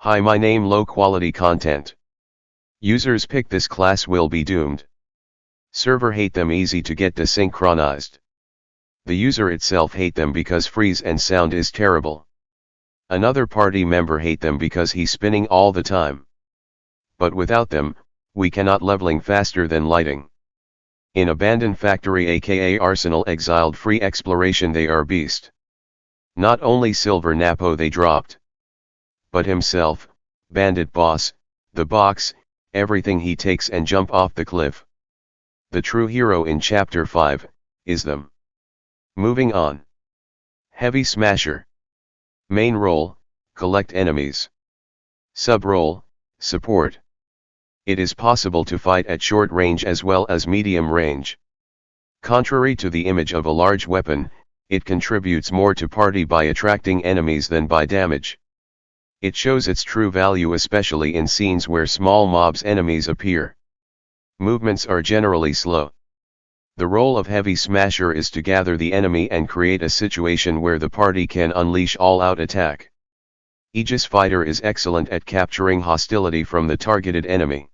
Hi, my name low quality content. Users pick this class will be doomed. Server hate them easy to get desynchronized. The user itself hate them because freeze and sound is terrible. Another party member hate them because he's spinning all the time. But without them, we cannot leveling faster than lighting. In abandoned factory aka arsenal exiled free exploration they are beast. Not only silver napo they dropped, but himself, bandit boss, the box, everything he takes and jump off the cliff. The true hero in chapter 5, is them. Moving on. Heavy Smasher. Main role, collect enemies. Sub role, support. It is possible to fight at short range as well as medium range. Contrary to the image of a large weapon, it contributes more to party by attracting enemies than by damage. It shows its true value especially in scenes where small mobs enemies appear. Movements are generally slow. The role of Heavy Smasher is to gather the enemy and create a situation where the party can unleash all-out attack. Aegis Fighter is excellent at capturing hostility from the targeted enemy.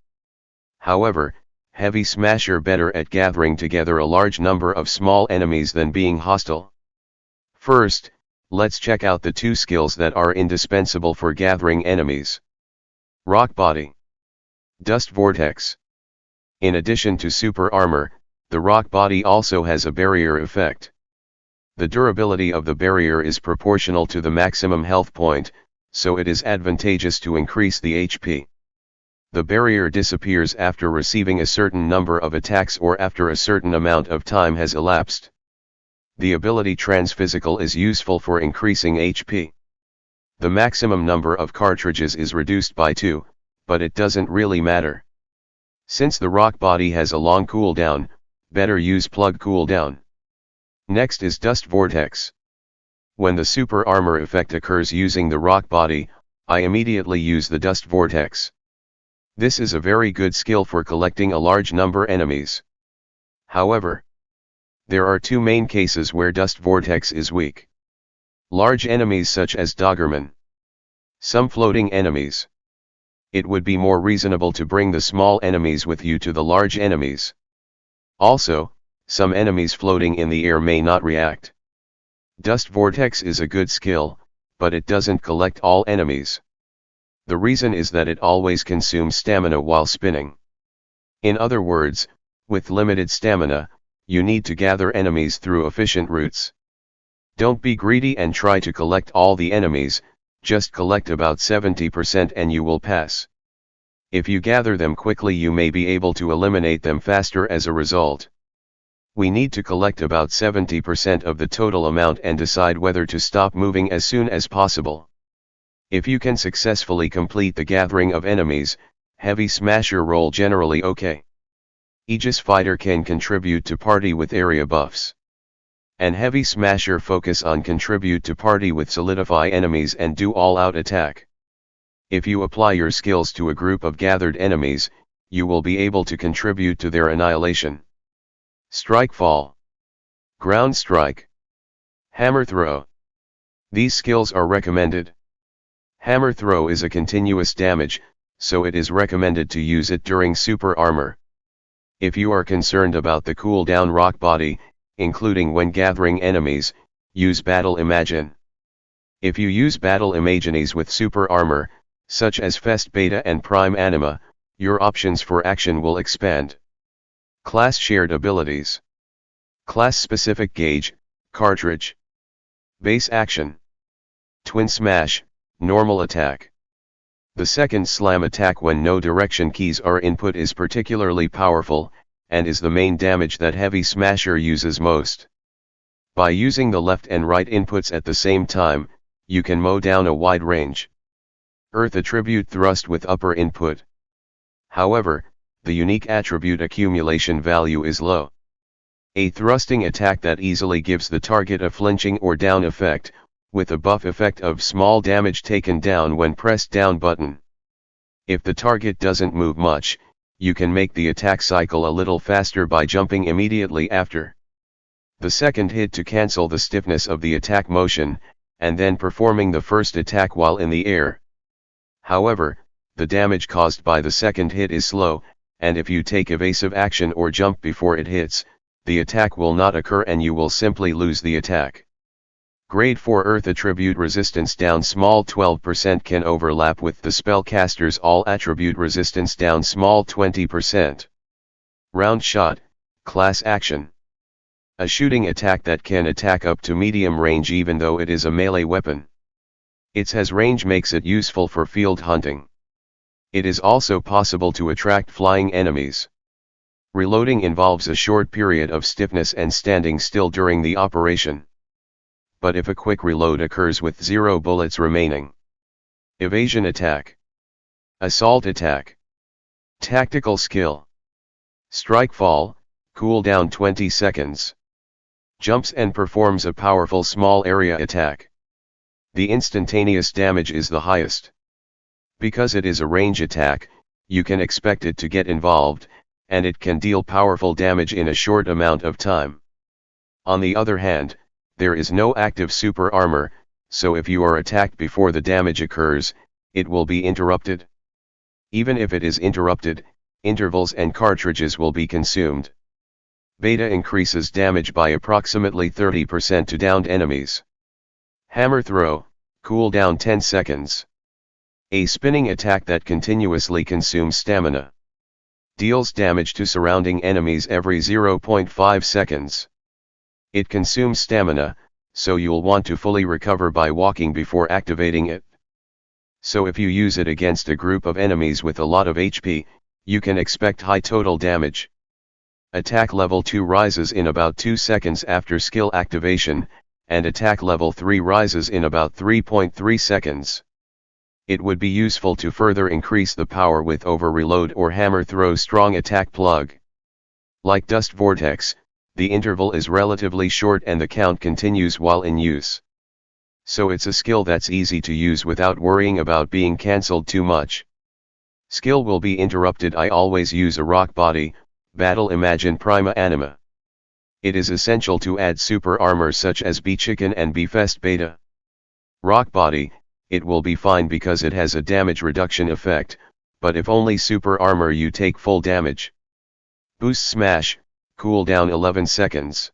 However, Heavy Smasher better at gathering together a large number of small enemies than being hostile. First, let's check out the two skills that are indispensable for gathering enemies. Rock Body. Dust Vortex. In addition to super armor, the rock body also has a barrier effect. The durability of the barrier is proportional to the maximum health point, so it is advantageous to increase the HP. The barrier disappears after receiving a certain number of attacks or after a certain amount of time has elapsed. The ability Transphysical is useful for increasing HP. The maximum number of cartridges is reduced by 2, but it doesn't really matter. Since the rock body has a long cooldown, better use plug cooldown. Next is Dust Vortex. When the super armor effect occurs using the rock body, I immediately use the Dust Vortex. This is a very good skill for collecting a large number enemies. However, there are two main cases where Dust Vortex is weak. Large enemies such as Doggerman. Some floating enemies. It would be more reasonable to bring the small enemies with you to the large enemies. Also, some enemies floating in the air may not react. Dust Vortex is a good skill, but it doesn't collect all enemies. The reason is that it always consumes stamina while spinning. In other words, with limited stamina, you need to gather enemies through efficient routes. Don't be greedy and try to collect all the enemies, just collect about 70% and you will pass. If you gather them quickly you may be able to eliminate them faster as a result. We need to collect about 70% of the total amount and decide whether to stop moving as soon as possible. If you can successfully complete the gathering of enemies, Heavy Smasher role generally okay. Aegis Fighter can contribute to party with area buffs. And Heavy Smasher focus on contribute to party with solidify enemies and do all-out attack. If you apply your skills to a group of gathered enemies, you will be able to contribute to their annihilation. Strike Fall. Ground Strike. Hammer Throw. These skills are recommended. Hammer Throw is a continuous damage, so it is recommended to use it during super armor. If you are concerned about the cooldown rock body, including when gathering enemies, use Battle Imagine. If you use Battle Imagines with super armor, such as Fest Beta and Prime Anima, your options for action will expand. Class Shared Abilities. Class Specific Gauge, Cartridge. Base Action. Twin Smash, Normal Attack. The second slam attack when no direction keys are input is particularly powerful, and is the main damage that Heavy Smasher uses most. By using the left and right inputs at the same time, you can mow down a wide range. Earth Attribute Thrust with upper input. However, the unique attribute accumulation value is low. A thrusting attack that easily gives the target a flinching or down effect, with a buff effect of small damage taken down when pressed down button. If the target doesn't move much, you can make the attack cycle a little faster by jumping immediately after the second hit to cancel the stiffness of the attack motion, and then performing the first attack while in the air. However, the damage caused by the second hit is slow, and if you take evasive action or jump before it hits, the attack will not occur and you will simply lose the attack. Grade 4 Earth Attribute Resistance down small 12% can overlap with the spellcaster's All Attribute Resistance down small 20%. Round Shot, Class Action. A shooting attack that can attack up to medium range even though it is a melee weapon. Its has range makes it useful for field hunting. It is also possible to attract flying enemies. Reloading involves a short period of stiffness and standing still during the operation. But if a quick reload occurs with 0 bullets remaining. Evasion Attack. Assault Attack. Tactical Skill. Strike Fall, cooldown 20 seconds. Jumps and performs a powerful small area attack. The instantaneous damage is the highest. Because it is a range attack, you can expect it to get involved, and it can deal powerful damage in a short amount of time. On the other hand, there is no active super armor, so if you are attacked before the damage occurs, it will be interrupted. Even if it is interrupted, intervals and cartridges will be consumed. Beta increases damage by approximately 30% to downed enemies. Hammer Throw, cooldown 10 seconds. A spinning attack that continuously consumes stamina. Deals damage to surrounding enemies every 0.5 seconds. It consumes stamina, so you'll want to fully recover by walking before activating it. So if you use it against a group of enemies with a lot of HP, you can expect high total damage. Attack level 2 rises in about 2 seconds after skill activation, and attack level 3 rises in about 3.3 seconds. It would be useful to further increase the power with over reload or hammer throw strong attack plug. Like Dust Vortex, the interval is relatively short and the count continues while in use. So it's a skill that's easy to use without worrying about being cancelled too much. Skill will be interrupted. I always use a rock body, Battle Imagine Prima Anima. It is essential to add super armor such as B-Chicken and B-Fest Beta. Rock body, it will be fine because it has a damage reduction effect, but if only super armor you take full damage. Boost Smash, cooldown 11 seconds.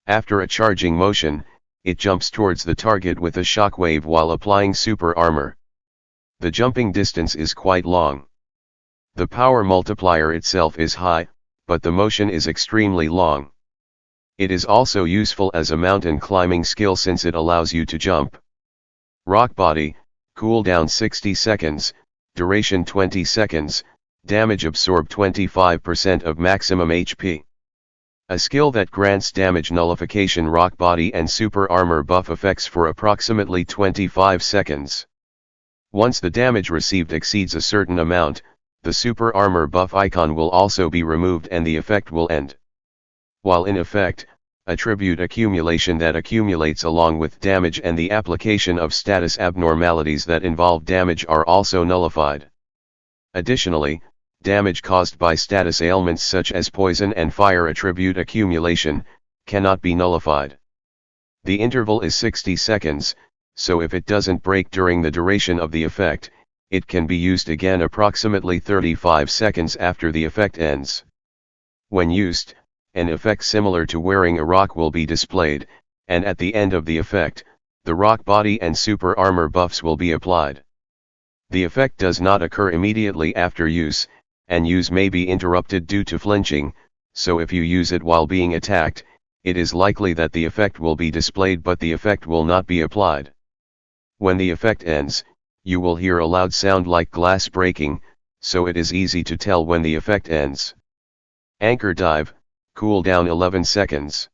After a charging motion, it jumps towards the target with a shockwave while applying super armor. The jumping distance is quite long. The power multiplier itself is high, but the motion is extremely long. It is also useful as a mountain climbing skill since it allows you to jump. Rock body, cooldown 60 seconds, duration 20 seconds, damage absorb 25% of maximum HP. A skill that grants damage nullification rock body and super armor buff effects for approximately 25 seconds. Once the damage received exceeds a certain amount, the super armor buff icon will also be removed and the effect will end. While in effect, attribute accumulation that accumulates along with damage and the application of status abnormalities that involve damage are also nullified. Additionally, damage caused by status ailments such as poison and fire attribute accumulation cannot be nullified. The interval is 60 seconds, so if it doesn't break during the duration of the effect, it can be used again approximately 35 seconds after the effect ends. When used, an effect similar to wearing a rock will be displayed, and at the end of the effect, the rock body and super armor buffs will be applied. The effect does not occur immediately after use, and use may be interrupted due to flinching, so if you use it while being attacked, it is likely that the effect will be displayed but the effect will not be applied. When the effect ends, you will hear a loud sound like glass breaking, so it is easy to tell when the effect ends. Anchor Dive, cooldown 11 seconds.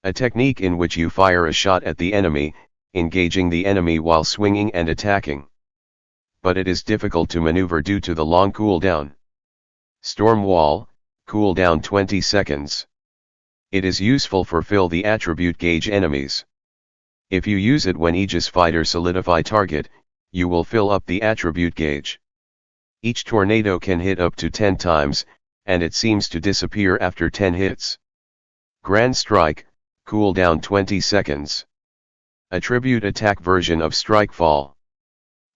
A technique in which you fire a shot at the enemy, engaging the enemy while swinging and attacking. But it is difficult to maneuver due to the long cooldown. Storm Wall, cooldown 20 seconds. It is useful for fill the attribute gauge enemies. If you use it when Aegis Fighter solidify target, you will fill up the attribute gauge. Each tornado can hit up to 10 times, and it seems to disappear after 10 hits. Grand Strike, cooldown 20 seconds. Attribute attack version of Strike Fall.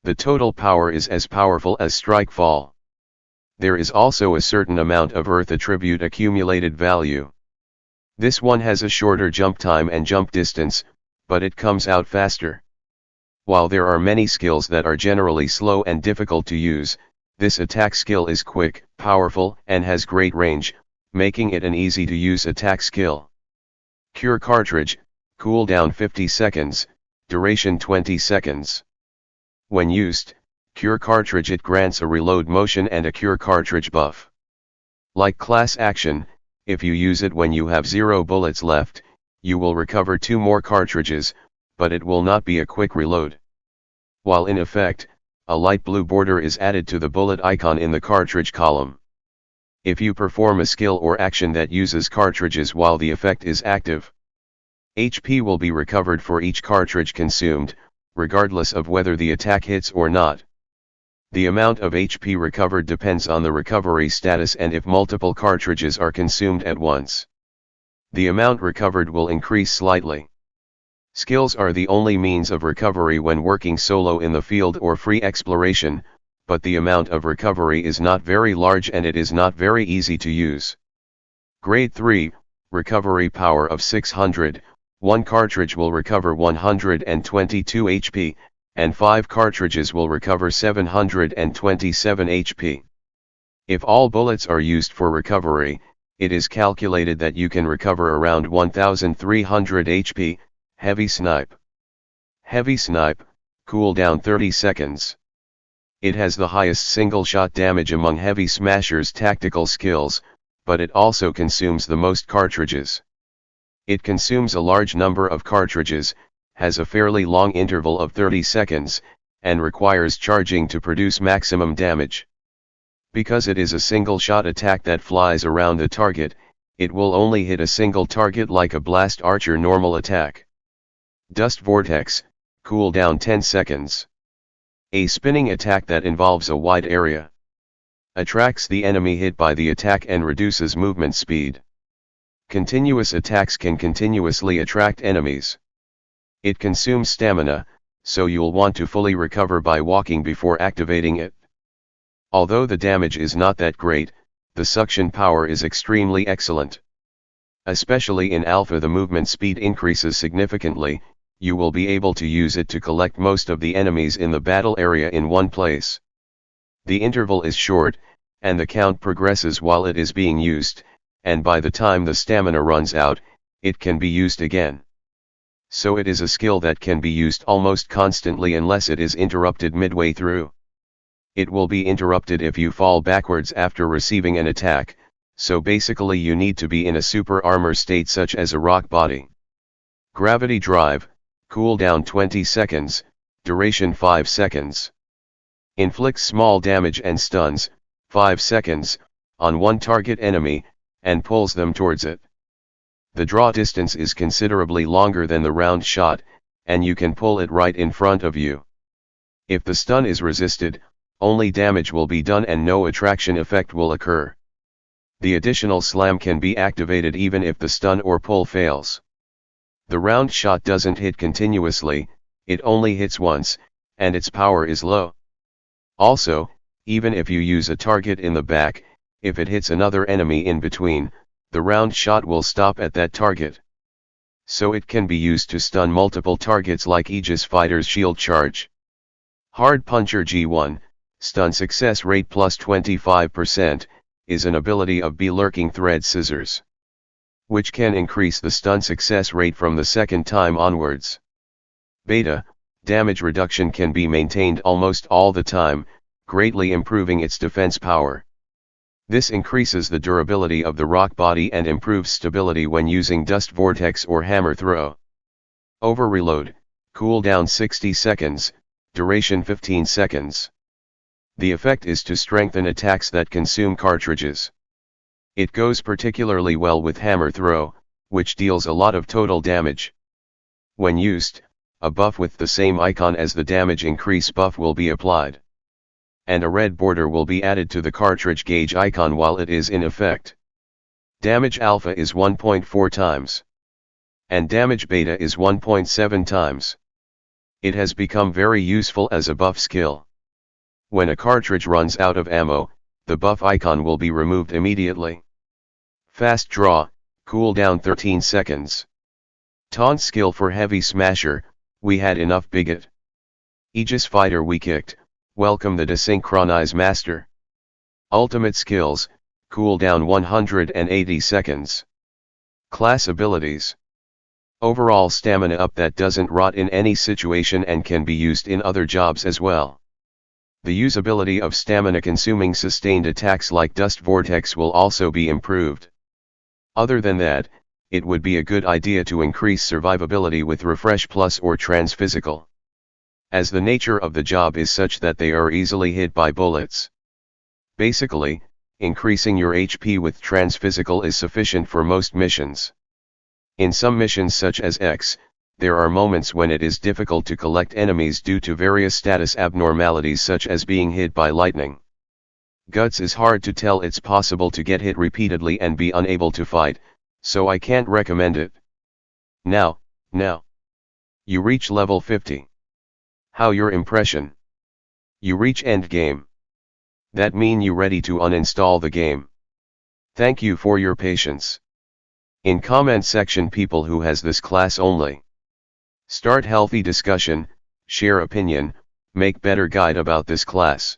The total power is as powerful as strike fall. There is also a certain amount of earth attribute accumulated value. This one has a shorter jump time and jump distance, but it comes out faster. While there are many skills that are generally slow and difficult to use, this attack skill is quick, powerful, and has great range, making it an easy to use attack skill. Cure cartridge, cooldown 50 seconds, duration 20 seconds. When used, cure cartridge it grants a reload motion and a cure cartridge buff. Like class action, if you use it when you have 0 bullets left, you will recover 2 more cartridges, but it will not be a quick reload. While in effect, a light blue border is added to the bullet icon in the cartridge column. If you perform a skill or action that uses cartridges while the effect is active, HP will be recovered for each cartridge consumed, regardless of whether the attack hits or not. The amount of HP recovered depends on the recovery status and if multiple cartridges are consumed at once. The amount recovered will increase slightly. Skills are the only means of recovery when working solo in the field or free exploration, but the amount of recovery is not very large and it is not very easy to use. Grade 3, recovery power of 600, 1 cartridge will recover 122 HP, and 5 cartridges will recover 727 HP. If all bullets are used for recovery, it is calculated that you can recover around 1300 HP, heavy snipe. Heavy snipe, cooldown 30 seconds. It has the highest single shot damage among heavy smashers tactical skills, but it also consumes the most cartridges. It consumes a large number of cartridges, has a fairly long interval of 30 seconds, and requires charging to produce maximum damage. Because it is a single shot attack that flies around the target, it will only hit a single target like a blast archer normal attack. Dust vortex, cooldown 10 seconds. A spinning attack that involves a wide area. Attracts the enemy hit by the attack and reduces movement speed. Continuous attacks can continuously attract enemies. It consumes stamina, so you'll want to fully recover by walking before activating it. Although the damage is not that great, the suction power is extremely excellent. Especially in alpha the movement speed increases significantly, you will be able to use it to collect most of the enemies in the battle area in one place. The interval is short, and the count progresses while it is being used, and by the time the stamina runs out, it can be used again. So it is a skill that can be used almost constantly unless it is interrupted midway through. It will be interrupted if you fall backwards after receiving an attack, so basically you need to be in a super armor state such as a rock body. Gravity drive, cooldown 20 seconds, duration 5 seconds. Inflicts small damage and stuns, 5 seconds, on one target enemy, and pulls them towards it. The draw distance is considerably longer than the round shot, and you can pull it right in front of you. If the stun is resisted, only damage will be done and no attraction effect will occur. The additional slam can be activated even if the stun or pull fails. The round shot doesn't hit continuously, it only hits once, and its power is low. Also, even if you use a target in the back, if it hits another enemy in between, the round shot will stop at that target. So it can be used to stun multiple targets like Aegis Fighter's shield charge. Hard Puncher G1, stun success rate plus 25%, is an ability of Lurking Thread Scissors, which can increase the stun success rate from the second time onwards. Beta, damage reduction can be maintained almost all the time, greatly improving its defense power. This increases the durability of the rock body and improves stability when using Dust Vortex or Hammer Throw. Over Reload, cooldown 60 seconds, duration 15 seconds. The effect is to strengthen attacks that consume cartridges. It goes particularly well with Hammer Throw, which deals a lot of total damage. When used, a buff with the same icon as the damage increase buff will be applied. And a red border will be added to the cartridge gauge icon while it is in effect. Damage alpha is 1.4 times. And damage beta is 1.7 times. It has become very useful as a buff skill. When a cartridge runs out of ammo, the buff icon will be removed immediately. Fast draw, cooldown 13 seconds. Taunt skill for heavy smasher, we had enough bigot. Aegis fighter we kicked, welcome the desynchronize master. Ultimate skills, cooldown 180 seconds. Class abilities. Overall stamina up that doesn't rot in any situation and can be used in other jobs as well. The usability of stamina consuming sustained attacks like Dust Vortex will also be improved. Other than that, it would be a good idea to increase survivability with Refresh Plus or Transphysical, as the nature of the job is such that they are easily hit by bullets. Basically, increasing your HP with Transphysical is sufficient for most missions. In some missions such as X, there are moments when it is difficult to collect enemies due to various status abnormalities such as being hit by lightning. Guts is hard to tell, it's possible to get hit repeatedly and be unable to fight, so I can't recommend it. Now, you reach level 50. How your impression? You reach end game. That mean you ready to uninstall the game. Thank you for your patience. In comment section people who has this class only. Start healthy discussion, share opinion, make better guide about this class.